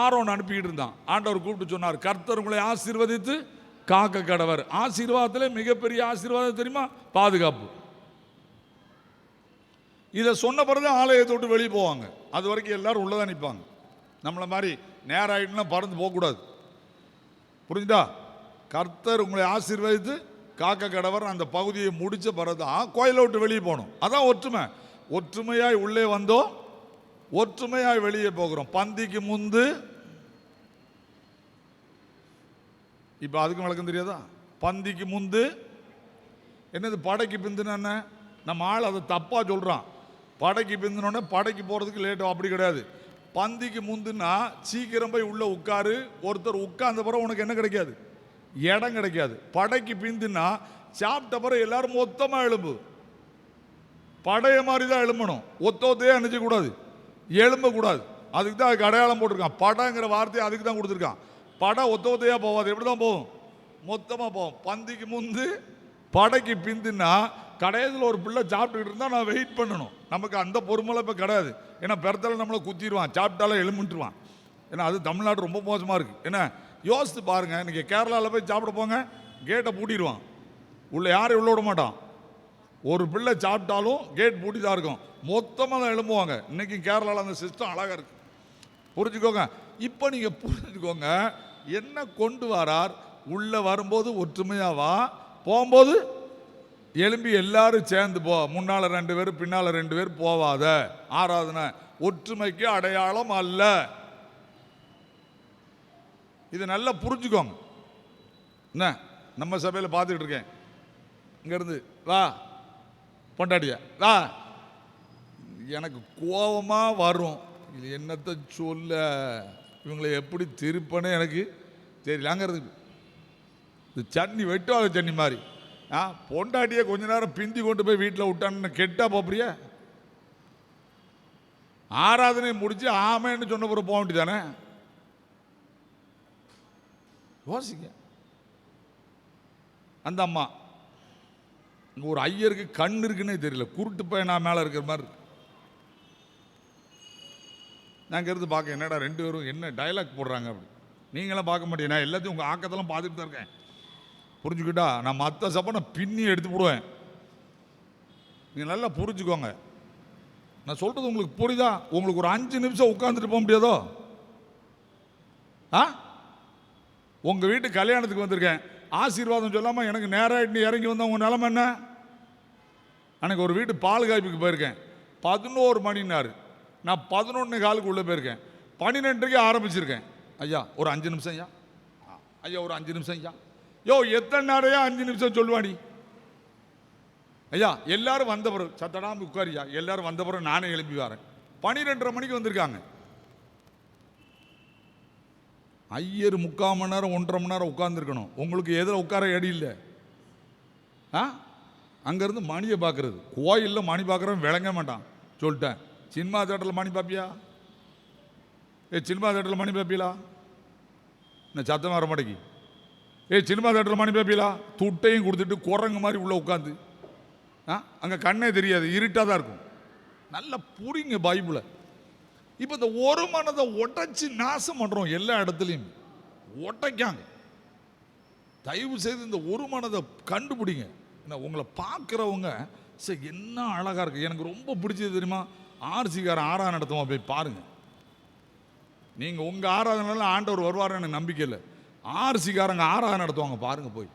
ஆரோன் அனுப்பிக்கிட்டு இருந்தான். ஆண்டவர் கூப்பிட்டு சொன்னார், கர்த்தர் உங்களை ஆசீர்வதித்து காக்க கடவர். ஆசீர்வாதத்திலே மிகப்பெரிய ஆசீர்வாதம் தெரியுமா? பாதுகாப்பு. இதை சொன்ன பிறகு ஆலயத்தை விட்டு வெளியே போவாங்க. அது வரைக்கும் எல்லாரும் உள்ளதான் நிற்பாங்க. நம்மளை மாதிரி நேரம் ஆகிட்டுனா பறந்து போகக்கூடாது. புரிஞ்சுதா? கர்த்தர் உங்களை ஆசீர்வதித்து காக்க கடவர் அந்த பகுதியை முடிச்ச பிறகுதான் கோயிலை விட்டு வெளியே போகணும். அதான் ஒற்றுமை. ஒற்றுமையாய் உள்ளே வந்தோம், ஒற்றுமையாய் வெளியே போகிறோம். பந்திக்கு முந்து. இப்போ அதுக்கும் விளக்கம் தெரியாதா? பந்திக்கு முந்து என்னது படைக்கு பிந்தின? நம்ம ஆள் அதை தப்பாக சொல்கிறான். படைக்கு பிந்தினோடனே படைக்கு போகிறதுக்கு லேட்டு, அப்படி கிடையாது. பந்திக்கு முந்துனா சீக்கிரம் போய் உள்ள உட்காரு. ஒருத்தர் உட்கார்ந்த பிறகு உனக்கு என்ன கிடைக்காது? இடம் கிடைக்காது. படைக்கு பிந்துனா சாப்பிட்ட பிறகு எல்லாரும் மொத்தமாக எழும்பு. படைய மாதிரி தான் எழும்பணும், ஒத்தையே அணிஞ்சக்கூடாது, எழும்பக்கூடாது. அதுக்கு தான் அதுக்கு அடையாளம் போட்டிருக்கான். படங்கிற வார்த்தையை அதுக்கு தான் கொடுத்துருக்கான். படம் ஒத்தையாக போகாது, எப்படி தான் போகும்? மொத்தமாக போகும். பந்திக்கு முந்து படைக்கு பிந்துனா கடையில் ஒரு பிள்ளை சாப்பிட்டுக்கிட்டு இருந்தால் நான் வெயிட் பண்ணணும். நமக்கு அந்த பொறுமைலாம் இப்போ கிடையாது. ஏன்னா பெருத்தாலும் நம்மளை குத்திடுவான், சாப்பிட்டாலும் எழுமிட்டுருவான். ஏன்னா அது தமிழ்நாடு ரொம்ப மோசமாக இருக்குது. ஏன்னா யோசித்து பாருங்கள், இன்றைக்கி கேரளாவில் போய் சாப்பிட போங்க, கேட்டை பூட்டிடுவான், உள்ளே யாரும் உள்ள விட மாட்டான். ஒரு பிள்ளை சாப்பிட்டாலும் கேட் பூட்டி தான் இருக்கும், மொத்தமாக தான் எழும்புவாங்க. இன்றைக்கி கேரளாவில் அந்த சிஸ்டம் அழகாக இருக்குது, புரிஞ்சுக்கோங்க. இப்போ நீங்கள் புரிஞ்சுக்கோங்க, என்ன கொண்டு வரார்? உள்ளே வரும்போது ஒற்றுமையாக வா, போகும்போது எலும்பி எல்லாரும் சேர்ந்து போ. முன்னால் 2 பேர் பின்னால் 2 பேர் போவாத. ஆராதனை ஒற்றுமைக்கு அடையாளம் அல்ல. இது நல்லா புரிஞ்சுக்கோங்க. என்ன நம்ம சபையில் பார்த்துக்கிட்டு இருக்கேன், இங்கேருந்து வா பொண்டாட்டியா வா, எனக்கு கோபமாக வரும். இது என்னத்தை சொல்ல, இவங்களை எப்படி திருப்பனே எனக்கு தெரியல. அங்கிறது இது சட்னி வெட்டுவாங்க சட்னி மாதிரி. பொண்டாட்டியை கொஞ்ச நேரம் பிந்தி கொண்டு போய் வீட்டில் விட்டான்னு கெட்டா போப்பியா? ஆராதனை முடிச்சு ஆமைன்னு சொன்ன பிறகு போக வேண்டியதானே? யோசிங்க. அந்த அம்மா இங்கே ஒரு ஐயருக்கு கண் இருக்குன்னே தெரியல, குருட்டு பையனா மேலே இருக்கிற மாதிரி. நாங்கள் இருந்து பார்க்க என்னடா 2 பேரும் என்ன டைலாக் போடுறாங்க அப்படி. நீங்களாம் பார்க்க மாட்டேன், நான் எல்லாத்தையும் உங்கள் ஆக்கத்தெல்லாம் பார்த்துட்டு தான் இருக்கேன். புரிஞ்சுக்கிட்டா நான் மற்ற சப்பை நான் பின்னி எடுத்து போடுவேன். நீங்கள் நல்லா புரிஞ்சுக்கோங்க. நான் சொல்கிறது உங்களுக்கு புரியுதா? உங்களுக்கு ஒரு 5 நிமிஷம் உட்காந்துட்டு போக முடியாதோ? உங்கள் வீட்டு கல்யாணத்துக்கு வந்திருக்கேன், ஆசீர்வாதம் சொல்லாமல் எனக்கு நேராக இறங்கி வந்தால் உங்கள் நிலைமை என்ன? அன்றைக்கி ஒரு வீட்டு பால் காய்ப்புக்கு போயிருக்கேன், 11 மணினாரு. நான் 11:15 உள்ளே போயிருக்கேன், 12:30 ஆரம்பிச்சிருக்கேன். ஐயா ஒரு 5 நிமிஷம் ஐயா, ஐயா ஒரு 5 நிமிஷம் ஐயா. யோ எத்தனை நேரையா 5 நிமிஷம் சொல்லுவாடி ஐயா? எல்லாரும் வந்த பிறகு சத்தடாமல் உட்காரியா, எல்லாரும் வந்த பிறகு நானே எழுப்பி வரேன். 12:30 மணிக்கு வந்திருக்காங்க. ஐயர் 3/4 மணி நேரம் 1.5 மணி நேரம் உட்காந்துருக்கணும். உங்களுக்கு எதில் உட்கார இடி இல்லை. அங்கேருந்து மணியை பார்க்குறது, கோயிலில் மணி பார்க்குறவன் விளங்க மாட்டான். சொல்லிட்டேன், சினிமா தேட்டரில் மணி பார்ப்பியா? சினிமா தேட்டரில் மணி பார்ப்பீங்களா? என்ன சத்தம் வர மாட்டேங்கி? சினிமா தேட்டரில் மணி பார்ப்பீங்களா? துட்டையும் கொடுத்துட்டு குரங்கு மாதிரி உள்ளே உட்காந்து, அங்கே கண்ணே தெரியாது, இருட்டாக தான் இருக்கும். நல்லா புரிங்க பைபிளை. இப்போ இந்த ஒரு மனதை உடைச்சி நாசம் பண்ணுறோம், எல்லா இடத்துலையும் உடைக்காங்க. தயவு செய்து இந்த ஒரு மனதை கண்டுபிடிங்க. உங்களை பார்க்குறவங்க சரி என்ன அழகாக இருக்குது. எனக்கு ரொம்ப பிடிச்சது தெரியுமா? ஆர்சிக்காரன் ஆராதனை நடத்துவோம், போய் பாருங்கள். நீங்கள் உங்கள் ஆராதனைலாம் ஆண்டவர் வருவார் எனக்கு நம்பிக்கை இல்லை. ஆர்சிக்காரங்க ஆராதனை நடத்துவாங்க, பாருங்கள். போய்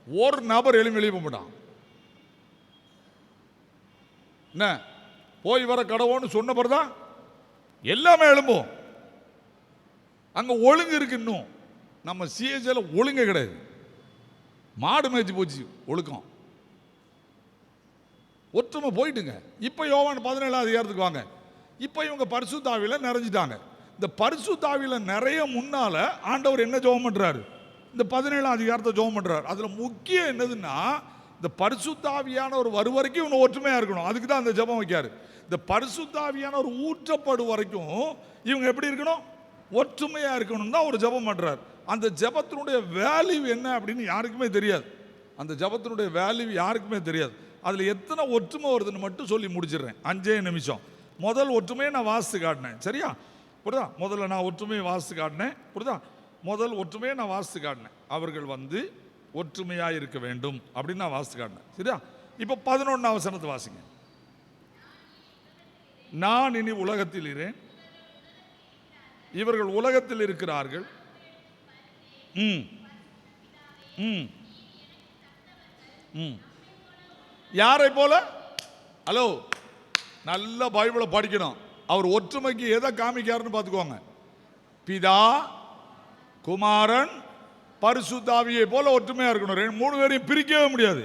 ஒரு நபர் வெளியே போக மாட்டான். என்ன போய் வர கடவுன்னு சொன்ன பிறகுதான் எல்லாமே எழும்போம். அங்கே ஒழுங்கு இருக்கு. இன்னும் நம்ம சிஎஸ்ஐல ஒழுங்கே கிடையாது, மாடு மேய்ச்சி போச்சு ஒழுக்கம். ஒற்றுமை போயிட்டுங்க. இப்போ யோவான் 17ஆம் அதிகாரத்துக்கு வாங்க. இப்போ இவங்க பரிசுத்த ஆவியில் நிறைஞ்சிட்டாங்க. இந்த பரிசுத்த ஆவியில் நிறைய முன்னால ஆண்டவர் என்ன ஜெபம் பண்றாரு? இந்த 17ஆம் அதிகாரத்தை ஜெபம் பண்றாரு. அதுல முக்கியம் என்னதுன்னா, இந்த பரிசுத்த ஆவியானவர் வரும் வரைக்கும் இவங்க ஒற்றுமையா இருக்கணும். அதுக்கு தான் அந்த ஜெபம் வைக்காரு. இந்த பரிசுத்த ஆவியானவர் ஊற்றப்படும் வரைக்கும் இவங்க எப்படி இருக்கணும்? ஒற்றுமையா இருக்கணும் தான் ஒரு ஜெபம் பண்றாரு. அந்த ஜெபத்தினுடைய வேல்யூ என்ன அப்படின்னு யாருக்குமே தெரியாது. அந்த ஜெபத்தினுடைய வேல்யூ யாருக்குமே தெரியாது. அதில் எத்தனை ஒற்றுமை வருதுன்னு மட்டும் சொல்லி முடிச்சிடுறேன், 5 நிமிஷம். முதல் ஒற்றுமையை நான் வாசித்து காட்டினேன், சரியா? புரியுதா? முதல்ல நான் ஒற்றுமையை வாசித்து காட்டினேன், புரியுதா? முதல் ஒற்றுமையை நான் வாசித்து காட்டினேன். அவர்கள் ஒற்றுமையாக இருக்க வேண்டும் அப்படின்னு நான் வாசித்து காட்டினேன், சரியா? இப்போ 11ஆம் வசனத்தை வாசிங்க. நான் இனி உலகத்தில் இருக்கிறேன், இவர்கள் உலகத்தில் இருக்கிறார்கள். யாரை போல? ஹலோ, நல்ல பைபிளை படிக்கணும். அவர் ஒற்றுமைக்கு எதை காமிக்காருன்னு பார்த்துக்கோங்க. பிதா, குமாரன், பரிசுத்த ஆவியை போல ஒற்றுமையா இருக்கணும். 3 பேரையும் பிரிக்கவே முடியாது.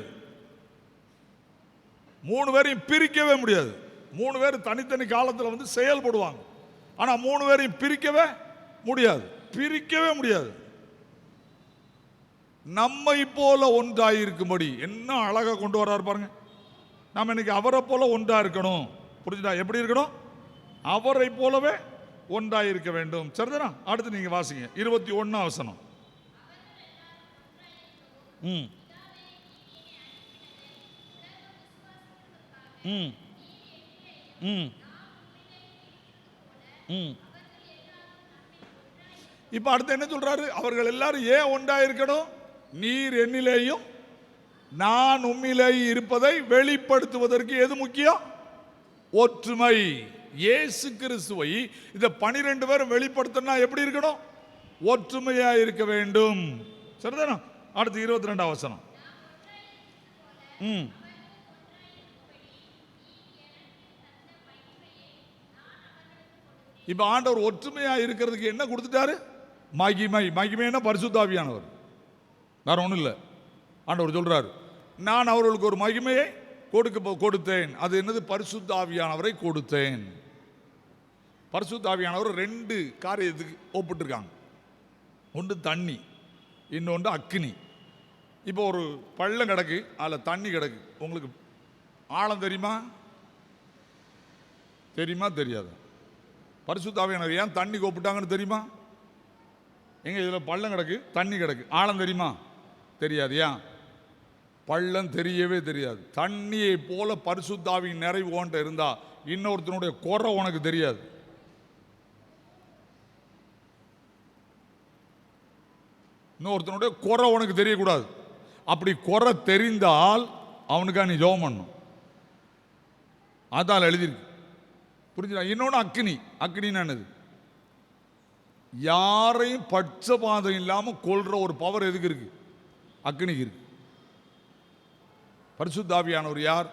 3 பேரையும் பிரிக்கவே முடியாது. 3 பேர் தனித்தனி காலத்தில் வந்து செயல்படுவாங்க. ஆனால் 3 பேரையும் பிரிக்கவே முடியாது, பிரிக்கவே முடியாது. நம்மை போல ஒன்றாயிருக்கும்படி என்ன அழகா கொண்டு வர்றாரு பாருங்க. நாம் இன்னைக்கு அவரை போல ஒன்றா இருக்கணும். புரிஞ்சுதா? எப்படி இருக்கணும்? அவரை போலவே ஒன்றாயிருக்க வேண்டும். சரிதானா? அடுத்து நீங்க வாசிங்க 21 வசனம். ம் ம் ம் ம் இப்ப அடுத்து என்ன சொல்றாரு? அவர்கள் எல்லாரும் ஏன் ஒன்றா இருக்கணும்? நீர் என்னிலேயும் நான் உம்மிலே இருப்பதை வெளிப்படுத்துவதற்கு எது முக்கியம்? ஒற்றுமை. இயேசு கிறிஸ்துவை இந்த 12 பேரும் வெளிப்படுத்தினா எப்படி இருக்கணும்? ஒற்றுமையா இருக்க வேண்டும். சரிதானா? அடுத்து 22 வசனம். இப்ப ஆண்டவர் ஒற்றுமையா இருக்கிறதுக்கு என்ன கொடுத்துட்டாரு? மகிமை. மகிமைன்னா பரிசுத்த ஆவியானவர், வேற ஒன்றும் இல்லை. ஆண்டவர் சொல்றாரு, நான் அவர்களுக்கு ஒரு மகிமையை கொடுத்தேன். அது என்னது? பரிசுத்த ஆவியானவரை கொடுத்தேன். பரிசுத்த ஆவியானவர் 2 காரியத்துக்கு ஒப்பிட்டுருக்காங்க. ஒன்று தண்ணி, இன்னொன்று அக்னி. இப்போ ஒரு பள்ளம் கிடக்கு, அதில் தண்ணி கிடக்கு. உங்களுக்கு ஆழம் தெரியுமா? தெரியுமா? தெரியாது. பரிசுத்த ஆவியானவர் ஏன் தண்ணி கூப்பிட்டாங்கன்னு தெரியுமா? எங்க இதில் பள்ளம் கிடக்கு, தண்ணி கிடக்கு, ஆழம் தெரியுமா? தெரியாது. ஏன்? பள்ளம் தெரியவே தெரியாது. தண்ணியை போல பரிசுத்த ஆவியின் நிறைவு ஓன்ட்ட இருந்தா இன்னொருத்தனுடைய குறை உனக்கு தெரியாது. இன்னொருத்தனுடைய குறை உனக்கு தெரியக்கூடாது. அப்படி குறை தெரிந்தால் அவனுக்கா நீ ஜெபம் பண்ணணும். அதான் எழுதியிருக்கு. புரிஞ்சுதா? இன்னொன்று அக்னி. அக்னின்னு என்னது? யாரையும் பட்சபாதம் இல்லாமல் கொல்ற ஒரு பவர் எதுக்கு இருக்கு? அக்னிக்கு இருக்கு. பரிசுத்த ஆவியானவர் யார்?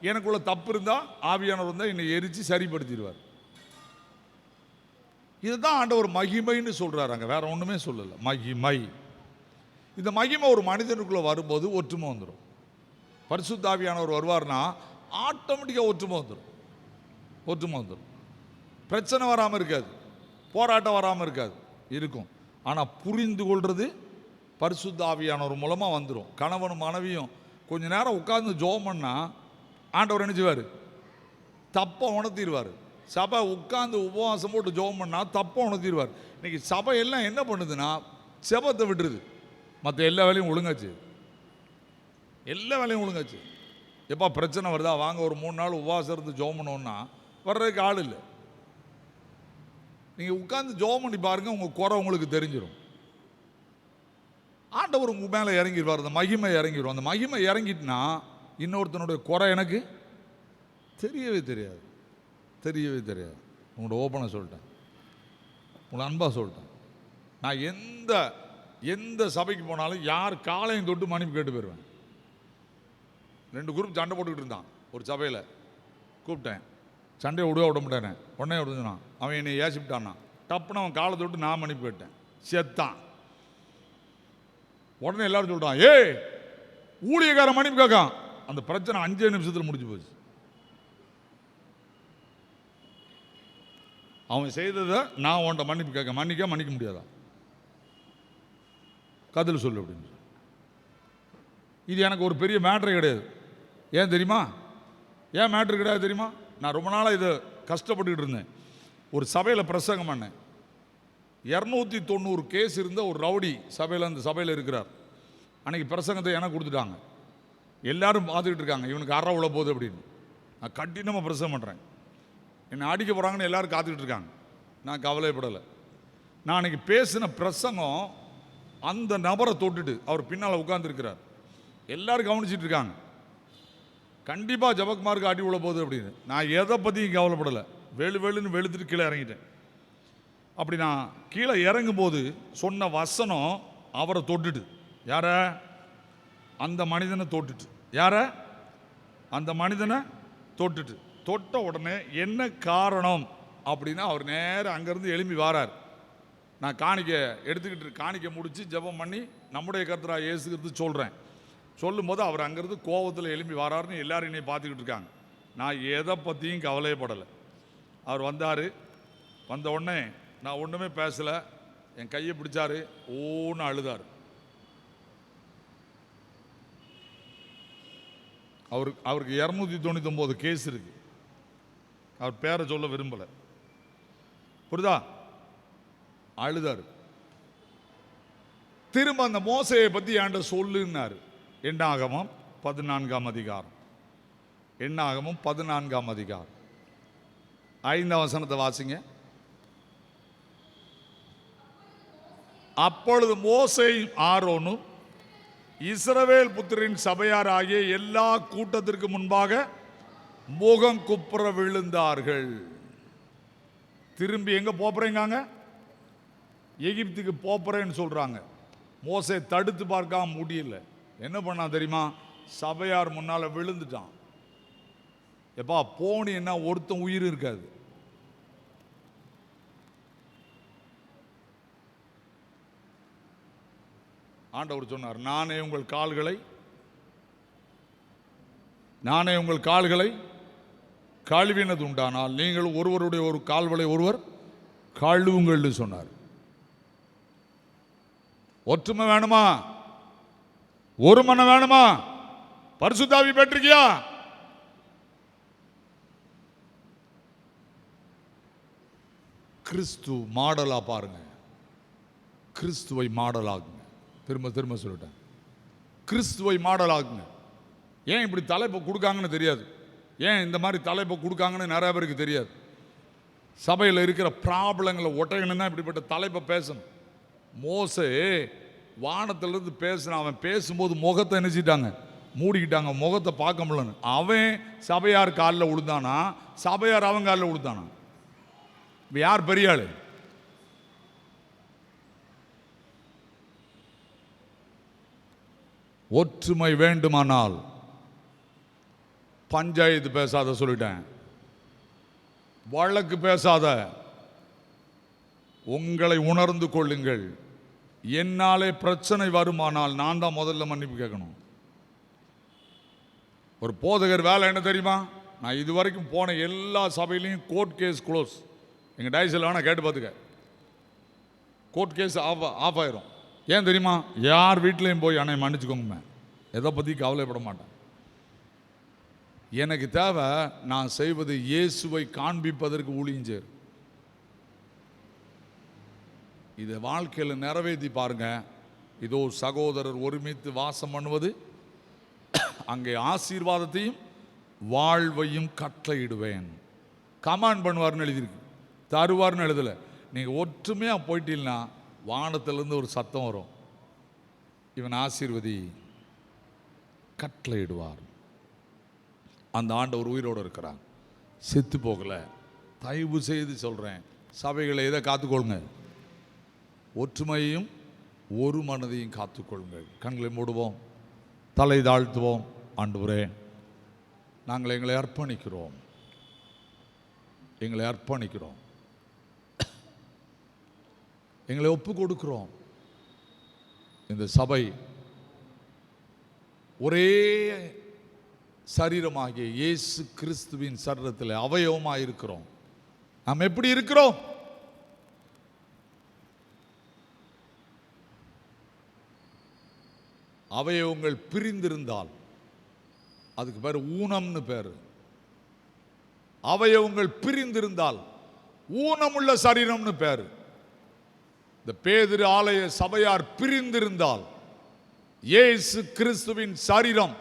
எனக்குள்ள தப்பு இருந்தா ஆவியானவர் இருந்தால் என்னை எரிச்சு சரிப்படுத்திடுவார். இதுதான் ஆண்டவர் மகிமைன்னு சொல்றாரு. அங்க வேற ஒண்ணுமே சொல்லல. மகிமை. இந்த மகிமை ஒரு மனிதனுக்குள்ள வரும்போது ஒற்றுமை வந்துடும். பரிசுத்த ஆவியானவர் வருவார்னா ஆட்டோமேட்டிக்காக ஒற்றுமை வந்துடும். ஒற்றுமை வந்துடும். பிரச்சனை வராமல் இருக்காது, போராட்டம் வராமல் இருக்காது, இருக்கும். ஆனால் புரிந்து கொள்வது பரிசுத்த ஆவியானவர் மூலமாக வந்துடும். கணவனும் மனைவியும் கொஞ்ச நேரம் உட்கார்ந்து ஜெபம் பண்ணா ஆண்டவர் என்ன செய்வார்? தப்பை உணர்த்திடுவார். சபை உட்கார்ந்து உபவாசம் போட்டு ஜெபம் பண்ணா தப்பை உணர்த்திடுவார். இன்னைக்கு சபை எல்லாம் என்ன பண்ணுதுன்னா செபத்தை விட்டுருது, மற்ற எல்லா வேலையும் ஒழுங்காச்சு. எல்லா வேலையும் ஒழுங்காச்சு. எப்போ பிரச்சனை வருதா வாங்க ஒரு 3 நாள் உபவாசம் இருந்து ஜெபம் பண்ணோன்னா வர்றதுக்கு ஆள் இல்லை. நீங்கள் உட்கார்ந்து ஜெபம் பண்ணி பாருங்க, உங்கள் குறை உங்களுக்கு தெரிஞ்சிடும். ஆண்டவர் உங்க மேலே இறங்கிடுவார். அந்த மகிமை இறங்கிடும். அந்த மகிமை இறங்கிட்டுனா இன்னொருத்தனுடைய குறை எனக்கு தெரியவே தெரியாது, தெரியவே தெரியாது. உங்களோட ஓப்பனாக சொல்லிட்டேன், உங்களை அன்பாக சொல்லிட்டேன். நான் எந்த சபைக்கு போனாலும் யார் காலையும் தொட்டு மன்னிப்பு கேட்டு போயிடுவேன். 2 குரூப் சண்டை போட்டுக்கிட்டு இருந்தான் ஒரு சபையில். கூப்பிட்டேன், சண்டையை விட மாட்டேனே. உடனே விடுஞ்சான், அவன் என்னை ஏசிப்பிட்டான்னா டப்புன்னு அவன் காலை தொட்டு நான் மன்னிப்பு கேட்டேன். செத்தான். உடனே எல்லாரும் சொல்றான், ஏய் ஊழியக்காரன் மன்னிப்பு கேட்கான். அந்த பிரச்சனை 5 நிமிஷத்தில் முடிஞ்சு போச்சு. அவன் செய்ததை நான் உன்ட்ட மன்னிப்பு கேட்க மன்னிக்க முடியாதா? கதில் சொல்லு அப்படின்னு. இது எனக்கு ஒரு பெரிய மேட்ரு கிடையாது. ஏன் தெரியுமா? ஏன் மேட்ரு கிடையாது தெரியுமா? நான் ரொம்ப நாளாக இதை கஷ்டப்பட்டுக்கிட்டு இருந்தேன். ஒரு சபையில் பிரசங்கம் பண்ணேன். 290 கேஸ் இருந்த ஒரு ரவுடி சபையில், அந்த சபையில் இருக்கிறார். அன்றைக்கி பிரசங்கத்தை எனக்கு கொடுத்துட்டாங்க. எல்லாரும் பார்த்துக்கிட்டு இருக்காங்க, இவனுக்கு அற உள்ள போகுது அப்படின்னு. நான் கண்டினமாக பிரசங்கம் பண்ணுறேன். என்னை அடிக்க போகிறாங்கன்னு எல்லோரும் காத்துக்கிட்டு இருக்காங்க. நான் கவலைப்படலை. நான் அன்றைக்கி பேசின பிரசங்கம் அந்த நபரை தொட்டுட்டு அவர் பின்னால் உட்கார்ந்துருக்கிறார். எல்லோரும் கவனிச்சிட்டு இருக்காங்க. கண்டிப்பாக ஜபக்குமாருக்கு அடி உள்ள போகுது அப்படின்னு. நான் எதை பற்றியும் கவலைப்படலை. வெளுன்னு வெளுத்துட்டு கீழே இறங்கிட்டேன். அப்படி நான் கீழே இறங்கும்போது சொன்ன வசனம் அவரை தொட்டுட்டு. யார? அந்த மனிதனை தொட்டுட்டு. யார? அந்த மனிதனை தொட்டுட்டு. தொட்ட உடனே என்ன காரணம் அப்படின்னா அவர் நேரம் அங்கேருந்து எழும்பி வாரார். நான் காணிக்க எடுத்துக்கிட்டு காணிக்க முடித்து ஜெபம் பண்ணி நம்முடைய கர்த்தராகிய இயேசு கிறிஸ்து சொல்கிறேன். சொல்லும் போது அவர் அங்கிருந்து கோபத்தில் எழும்பி வராருன்னு எல்லாரும் என்னை பார்த்துக்கிட்டு இருக்காங்க. நான் எதை பற்றியும் கவலையப்படலை. அவர் வந்தார். வந்த உடனே நான் ஒன்றுமே பேசலை. என் கையை பிடிச்சாரு, ஓன்னு அழுதார். அவருக்கு 299 கேஸ் இருக்கு. அவர் பேரை சொல்ல விரும்பலை. புரியுதா? அழுதார். திரும்ப அந்த மோசையை பற்றி என்கிட்ட சொல்லுன்னாரு. எண்ணாகமம் 14ஆம் அதிகாரம். எண்ணாகமம் 14ஆம் அதிகாரம் 5ஆம் வசனத்தை வாசிங்க. அப்பொழுது மோசேயும் ஆரோனும் இஸ்ரவேல் புத்திரின் சபையார் ஆகிய எல்லா கூட்டத்திற்கு முன்பாக முகம் குப்புற விழுந்தார்கள். திரும்பி எங்க போறேங்க? எகிப்துக்கு போறேன்னு சொல்றாங்க. மோசே தடுத்து பார்க்காம முடியல. என்ன பண்ணா தெரியுமா? சபையார் முன்னால விழுந்துட்டான். எப்பா போனீன்னா ஒருத்தன் உயிர் இருக்காது. ஆண்டவர் சொன்னார், நானே உங்கள் கால்களை கழுவினது உண்டானால் நீங்கள் ஒருவருடைய ஒரு கால்களை ஒருவர் கழுவுங்கள் சொன்னார். ஒற்றுமை வேணுமா? ஒரு மனம் வேணுமா? பரிசுத்த ஆவி பெற்றிருக்கியா? கிறிஸ்து மாடலா பாருங்க. கிறிஸ்துவை மாடலாகுங்க. திரும்ப திரும்ப சொல்லிட்டேன், கிறிஸ்துவை மாடலாகுங்க. ஏன் இப்படி தலைப்பை கொடுக்காங்கன்னு தெரியாது. ஏன் இந்த மாதிரி தலைப்பை கொடுக்காங்கன்னு நிறைய பேருக்கு தெரியாது. சபையில் இருக்கிற ப்ராப்ளங்களை ஒட்டையணும்னா இப்படிப்பட்ட தலைப்பை பேசணும். மோசே வானத்திலிருந்து பேசின, அவன் பேசும்போது முகத்தை நினைச்சிட்டாங்க, மூடிக்கிட்டாங்க, முகத்தை பார்க்க முடியலன்னு. அவன் சபையார் காலில் விழுந்தானா, சபையார் அவன் காலில் விழுந்தானா? இப்போ யார் பெரிய ஆளு? ஒற்றுமை வேண்டுமானால் பஞ்சாயத்து பேசாத சொல்லிட்டேன், வழக்கு பேசாத. உங்களை உணர்ந்து கொள்ளுங்கள். என்னாலே பிரச்சனை வருமானால் நான் தான் முதல்ல மன்னிப்பு கேட்கணும். ஒரு போதகர் வேலை என்ன தெரியுமா? நான் இதுவரைக்கும் போன எல்லா சபையிலையும் கோர்ட் கேஸ் க்ளோஸ். எங்கள் டைஸில் வேணால் கேட்டு பார்த்துக்க, கோர்ட் கேஸ் ஆஃப் ஆயிரும். ஏன் தெரியுமா? யார் வீட்லேயும் போய் அண்ணை மன்னிச்சுக்கோங்க, எதை பற்றி கவலைப்பட மாட்டேன். எனக்கு தேவை நான் செய்வது இயேசுவை காண்பிப்பதற்கு ஊழியம் சேரும். இதை வாழ்க்கையில் நிறைவேற்றி பாருங்க. இதோ சகோதரர் ஒருமித்து வாசம் பண்ணுவது, அங்கே ஆசீர்வாதத்தையும் வாழ்வையும் கட்டளையிடுவேன். கமாண்ட் பண்ணுவார்னு எழுதியிருக்கு, தருவார்னு எழுதலை. நீங்கள் ஒற்றுமையாக போயிட்டீங்கன்னா வானத்திலேருந்து ஒரு சத்தம் வரும், இவன் ஆசீர்வதி, கட்டளையிடுவார். அந்த ஆண்டவர் உயிரோடு இருக்கிறாங்க, செத்து போகலை. தயவு செய்து சொல்கிறேன், சபைகளை எதை காத்துக்கொள்ளுங்க? ஒற்றுமையையும் ஒரு மனதையும் காத்துக்கொள்ளுங்கள். கண்களை மூடுவோம், தலை தாழ்த்துவோம். ஆண்டவரே, நாங்கள் எங்களை அர்ப்பணிக்கிறோம், எங்களை ஒப்பு கொடுக்கிறோம். இந்த சபை ஒரே சரீரமாகிய இயேசு கிறிஸ்துவின் சரீரத்தில் அவயவமாக இருக்கிறோம். நாம் எப்படி இருக்கிறோம்? அவயவங்கள் பிரிந்திருந்தால் அதுக்கு பேர் ஊனம்னு பேர். அவயவங்கள் பிரிந்திருந்தால் ஊனமுள்ள சரீரம்னு பேர். இந்த பேதுரு ஆலய சபையார் பிரிந்திருந்தால் இயேசு கிறிஸ்துவின் சரீரம்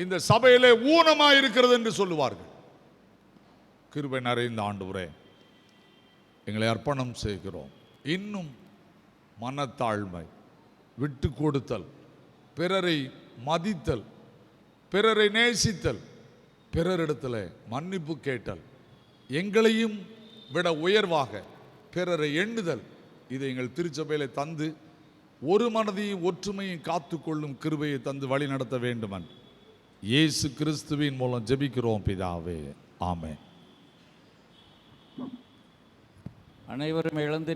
இந்த சபையிலே ஊனமாக இருக்கிறது என்று சொல்லுவார்கள். கிருபை நிறைந்த ஆண்டவரே, எங்களை அர்ப்பணம் செய்கிறோம். இன்னும் மனத்தாழ்மை, விட்டு கொடுத்தல், பிறரை மதித்தல், பிறரை நேசித்தல், பிறரிடத்தில் மன்னிப்பு கேட்டல், எங்களையும் விட உயர்வாக பிறரை எண்ணுதல், இதை எங்கள் திருச்சபையில தந்து ஒரு மனதையும் ஒற்றுமையும் காத்துக்கொள்ளும் கிருபையை தந்து வழி நடத்த வேண்டுமன் இயேசு கிறிஸ்துவின் மூலம் ஜெபிக்கிறோம் பிதாவே, ஆமென். அனைவரும் எழுந்து